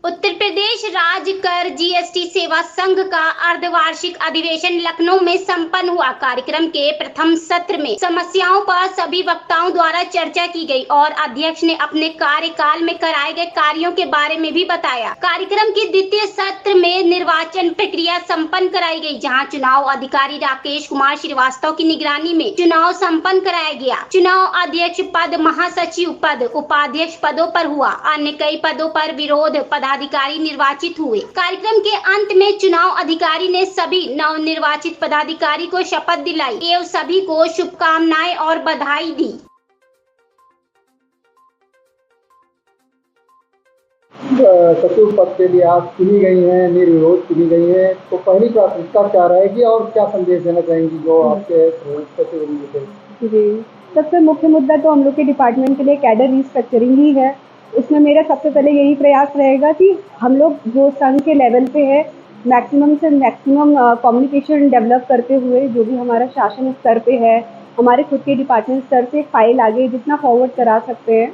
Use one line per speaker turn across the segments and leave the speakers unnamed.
उत्तर प्रदेश राज्य कर जीएसटी सेवा संघ का अर्धवार्षिक अधिवेशन लखनऊ में संपन्न हुआ। कार्यक्रम के प्रथम सत्र में समस्याओं पर सभी वक्ताओं द्वारा चर्चा की गई और अध्यक्ष ने अपने कार्यकाल में कराए गए कार्यों के बारे में भी बताया। कार्यक्रम के द्वितीय सत्र में निर्वाचन प्रक्रिया संपन्न कराई गई, जहां चुनाव अधिकारी राकेश कुमार श्रीवास्तव की निगरानी में चुनाव संपन्न कराया गया। चुनाव अध्यक्ष पद, महासचिव पद, उपाध्यक्ष पदों पर हुआ। अन्य कई पदों पर विरोध पदाधिकारी निर्वाचित हुए। कार्यक्रम के अंत में चुनाव अधिकारी ने सभी नवनिर्वाचित पदाधिकारी को शपथ दिलाई एवं सभी को शुभकामनाएं और बधाई दी।
सचिव पद के लिए आप चुनी गई हैं, निर्विरोध चुनी गई हैं, तो पहली प्राथमिकता क्या रहेगी और क्या संदेश देना चाहेंगी जो आपके सचिव होंगे?
जी, सबसे मुख्य मुद्दा तो हम लोग के डिपार्टमेंट के लिए कैडर रिस्ट्रक्चरिंग ही है। इसमें मेरा सबसे पहले यही प्रयास रहेगा कि हम लोग जो संघ के लेवल पे है मैक्सिमम से मैक्सिमम कम्युनिकेशन डेवलप करते हुए जो भी हमारा शासन स्तर पे है, हमारे खुद के डिपार्टमेंट स्तर से फाइल आगे जितना फॉरवर्ड करा सकते हैं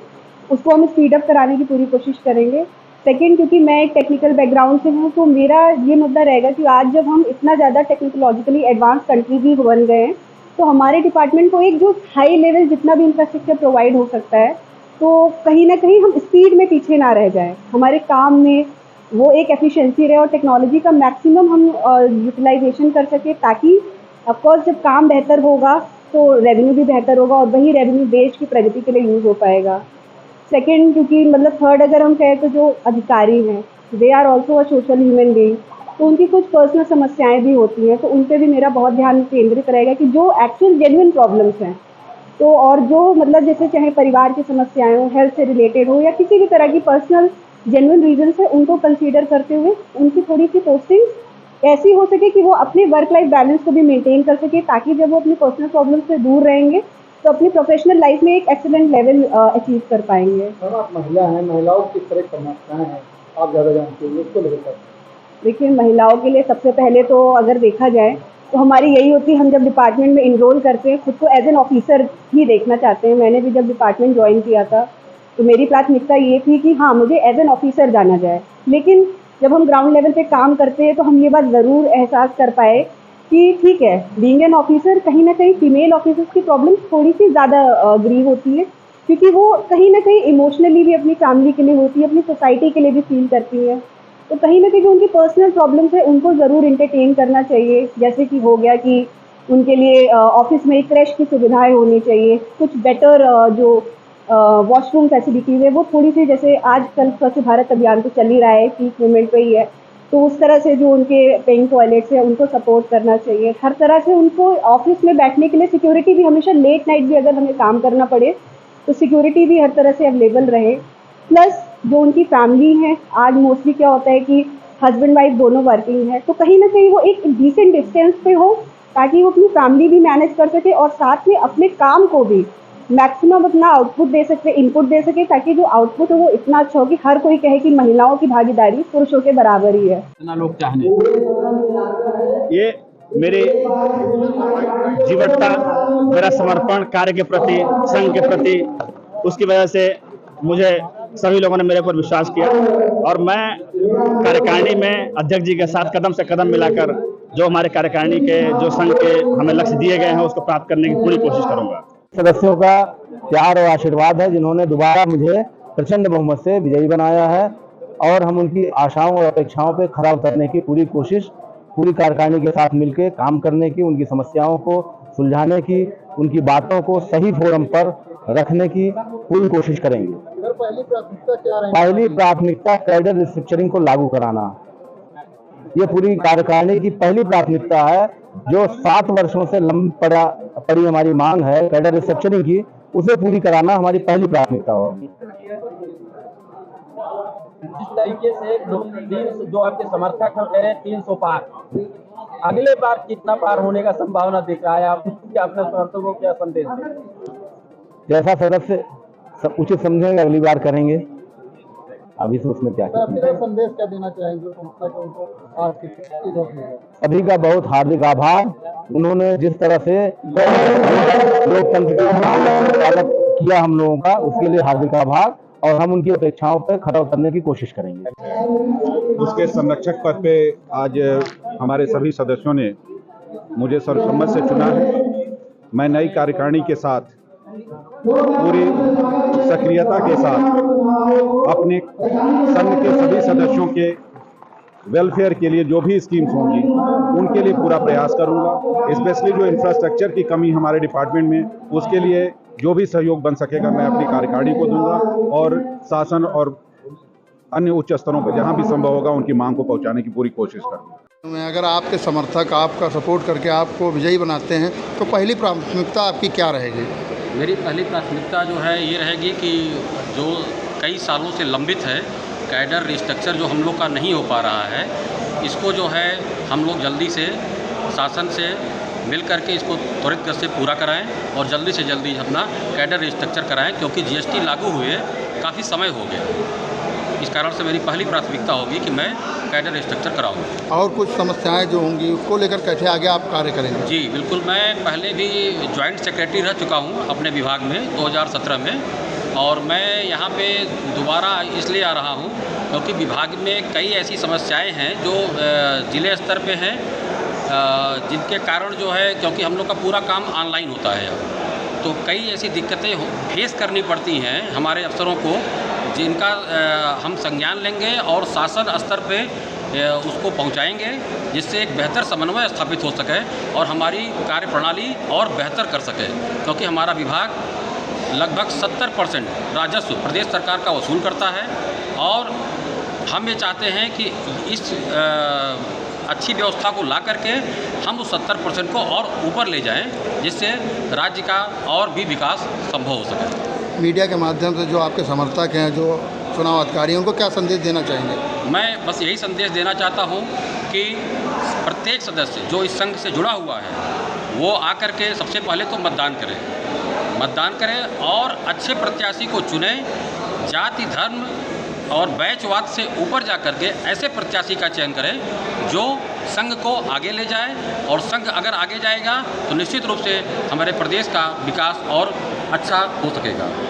उसको हम स्पीड अप कराने की पूरी कोशिश करेंगे। सेकेंड, क्योंकि मैं एक टेक्निकल बैकग्राउंड से हूँ तो मेरा ये मुद्दा रहेगा कि आज जब हम इतना ज़्यादा टेक्नोलॉजिकली एडवांस कंट्री भी बन गए हैं तो हमारे डिपार्टमेंट को एक जो हाई लेवल जितना भी इंफ्रास्ट्रक्चर प्रोवाइड हो सकता है तो कहीं ना कहीं हम स्पीड में पीछे ना रह जाएं, हमारे काम में वो एक एफिशिएंसी रहे और टेक्नोलॉजी का मैक्सिमम हम यूटिलाइजेशन कर सके, ताकि ऑफकोर्स जब काम बेहतर होगा तो रेवेन्यू भी बेहतर होगा और वही रेवेन्यू देश की प्रगति के लिए यूज़ हो पाएगा। सेकेंड, क्योंकि मतलब थर्ड अगर हम कहें तो जो अधिकारी हैं they are also a social human being, तो उनकी कुछ पर्सनल समस्याएं भी होती हैं, तो उन पर भी मेरा बहुत ध्यान केंद्रित रहेगा कि जो एक्चुअल जेन्युइन प्रॉब्लम्स हैं तो और जो मतलब जैसे चाहे परिवार की समस्याएं हो, हेल्थ से रिलेटेड हो या किसी भी तरह की पर्सनल जेन्युइन रीजन है, उनको कंसीडर करते हुए उनकी थोड़ी सी पोस्टिंग ऐसी हो सके कि वो अपने वर्क लाइफ बैलेंस को भी मेंटेन कर सके, ताकि जब वो अपनी पर्सनल प्रॉब्लम से दूर रहेंगे तो अपनी प्रोफेशनल लाइफ में एक एक्सीलेंट लेवल अचीव कर पाएंगे।
सर, आप महिला हैं, महिलाओं की किस तरह की समस्याएं हैं आप ज़्यादा जानते हैं, उसको लेकर?
देखिए, महिलाओं के लिए सबसे पहले तो अगर देखा जाए तो हमारी यही होती है, हम जब डिपार्टमेंट में इनरोल करते हैं खुद को एज एन ऑफिसर ही देखना चाहते हैं। मैंने भी जब डिपार्टमेंट ज्वाइन किया था तो मेरी प्राथमिकता ये थी कि हाँ, मुझे एज एन ऑफिसर जाना जाए। लेकिन जब हम ग्राउंड लेवल पे काम करते हैं तो हम ये बात ज़रूर एहसास कर पाए कि ठीक है, बीइंग एन ऑफिसर कहीं ना कहीं फीमेल ऑफिसर्स की प्रॉब्लम थोड़ी सी ज़्यादा ग्रीव होती है, क्योंकि वो कहीं ना कहीं इमोशनली भी अपनी फैमिली के लिए होती है, अपनी सोसाइटी के लिए भी फील करती है। तो कहीं ना कहीं जो उनकी पर्सनल प्रॉब्लम्स है उनको ज़रूर इंटरटेन करना चाहिए। जैसे कि हो गया कि उनके लिए ऑफिस में क्रैश की सुविधाएं होनी चाहिए, कुछ बेटर जो वॉशरूम फैसिलिटीज़ है वो थोड़ी सी, जैसे आजकल स्वच्छ भारत अभियान तो चल ही रहा है, पीक मोमेंट पे ही है, तो उस तरह से जो उनके पेइंग टॉयलेट्स है उनको सपोर्ट करना चाहिए। हर तरह से उनको ऑफिस में बैठने के लिए सिक्योरिटी भी, हमेशा लेट नाइट भी अगर हमें काम करना पड़े तो सिक्योरिटी भी हर तरह से अवेलेबल रहे। प्लस जो उनकी फैमिली है, आज मोस्टली क्या होता है कि हस्बैंड वाइफ दोनों वर्किंग है, तो कहीं ना कहीं वो एक डिसेंट डिस्टेंस पे हो ताकि वो अपनी फैमिली भी मैनेज कर सके और साथ में अपने काम को भी मैक्सिमम अपना आउटपुट दे सके, इनपुट दे सके, ताकि जो आउटपुट हो वो इतना अच्छा हो कि हर कोई कहे कि महिलाओं की भागीदारी पुरुषों के बराबर ही है।
लोग चाहने ये मेरे जीवटता, मेरा समर्पण कार्य के प्रति, संघ के प्रति, उसकी वजह से मुझे सभी लोगों ने मेरे पर विश्वास किया और मैं कार्यकारिणी में अध्यक्ष जी के साथ कदम से कदम मिलाकर जो हमारे कार्यकारिणी के, जो संघ के हमें लक्ष्य दिए गए हैं उसको प्राप्त करने की पूरी कोशिश करूंगा।
सदस्यों का प्यार और आशीर्वाद है जिन्होंने दोबारा मुझे प्रचंड बहुमत से विजयी बनाया है और हम उनकी आशाओं और अपेक्षाओं पर खरा उतरने की पूरी कोशिश पूरी कार्यकारिणी के साथ मिलकर काम करने की, उनकी समस्याओं को सुलझाने की, उनकी बातों को सही फोरम पर रखने की पूरी कोशिश करेंगे।
पहली प्राथमिकता क्या रहेगी?
पहली प्राथमिकता कैडर रिस्ट्रक्चरिंग को लागू कराना, ये पूरी कार्यकारिणी की पहली प्राथमिकता है। जो 7 वर्षों से लंबी पड़ी हमारी मांग है कैडर रिस्ट्रक्चरिंग की, उसे पूरी कराना हमारी पहली प्राथमिकता होगी।
जिस तरीके से जो आपके समर्थक कह रहे हैं 300 पार, अगले बार कितना पार होने का संभावना दिख रहा है? आप अपने समर्थकों को क्या संदेश दें?
जैसा सदस्य सब उचित समझेंगे अगली बार करेंगे, अभी से उसमें क्या
संदेश क्या देना चाहेंगे
सभी का बहुत हार्दिक आभार। उन्होंने जिस तरह से लोकतंत्र का स्वागत किया हम लोगों का, उसके लिए हार्दिक आभार और हम उनकी अपेक्षाओं पर खरा उतरने की कोशिश करेंगे।
उसके संरक्षक पद पे आज हमारे सभी सदस्यों ने मुझे सर्वसम्मत से चुना है। मैं नई कार्यकारिणी के साथ पूरी सक्रियता के साथ अपने संघ के सभी सदस्यों के वेलफेयर के लिए जो भी स्कीम्स होंगी उनके लिए पूरा प्रयास करूंगा। स्पेशली जो इंफ्रास्ट्रक्चर की कमी हमारे डिपार्टमेंट में, उसके लिए जो भी सहयोग बन सकेगा मैं अपनी कार्यकारिणी को दूंगा और शासन और अन्य उच्च स्तरों पर जहां भी संभव होगा उनकी मांग को पहुंचाने की पूरी कोशिश करूंगा।
में अगर आपके समर्थक आपका सपोर्ट करके आपको विजयी बनाते हैं तो पहली प्राथमिकता आपकी क्या रहेगी?
मेरी पहली प्राथमिकता जो है ये रहेगी कि जो कई सालों से लंबित है कैडर रिस्ट्रक्चर जो हम लोग का नहीं हो पा रहा है, इसको जो है हम लोग जल्दी से शासन से मिल करके इसको त्वरित गति से पूरा कराएं और जल्दी से जल्दी अपना कैडर रिस्ट्रक्चर कराएं, क्योंकि जीएसटी लागू हुए काफ़ी समय हो गया। इस कारण से मेरी पहली प्राथमिकता होगी कि मैं कैडर रिस्ट्रक्चर कराऊँ।
और कुछ समस्याएं जो होंगी उसको लेकर कैसे आगे आप कार्य करेंगे?
जी बिल्कुल, मैं पहले भी जॉइंट सेक्रेटरी रह चुका हूँ अपने विभाग में 2017 में, और मैं यहाँ पे दोबारा इसलिए आ रहा हूँ क्योंकि विभाग में कई ऐसी समस्याएं हैं जो ज़िले स्तर पे हैं, जिनके कारण जो है, क्योंकि हम लोग का पूरा काम ऑनलाइन होता है तो कई ऐसी दिक्कतें फेस करनी पड़ती हैं हमारे अफसरों को, जिनका हम संज्ञान लेंगे और शासन स्तर पे उसको पहुंचाएंगे, जिससे एक बेहतर समन्वय स्थापित हो सके और हमारी कार्यप्रणाली और बेहतर कर सके, क्योंकि हमारा विभाग लगभग 70% राजस्व प्रदेश सरकार का वसूल करता है और हम ये चाहते हैं कि इस अच्छी व्यवस्था को ला करके हम उस 70% को और ऊपर ले जाएं, जिससे राज्य का और भी विकास संभव हो सके।
मीडिया के माध्यम से जो आपके समर्थक हैं, जो चुनाव अधिकारी हैं, उनको क्या संदेश देना चाहेंगे?
मैं बस यही संदेश देना चाहता हूं कि प्रत्येक सदस्य जो इस संघ से जुड़ा हुआ है वो आकर के सबसे पहले तो मतदान करें और अच्छे प्रत्याशी को चुनें। जाति, धर्म और बैचवाद से ऊपर जा कर के ऐसे प्रत्याशी का चयन करें जो संघ को आगे ले जाए, और संघ अगर आगे जाएगा तो निश्चित रूप से हमारे प्रदेश का विकास और अच्छा हो सकेगा।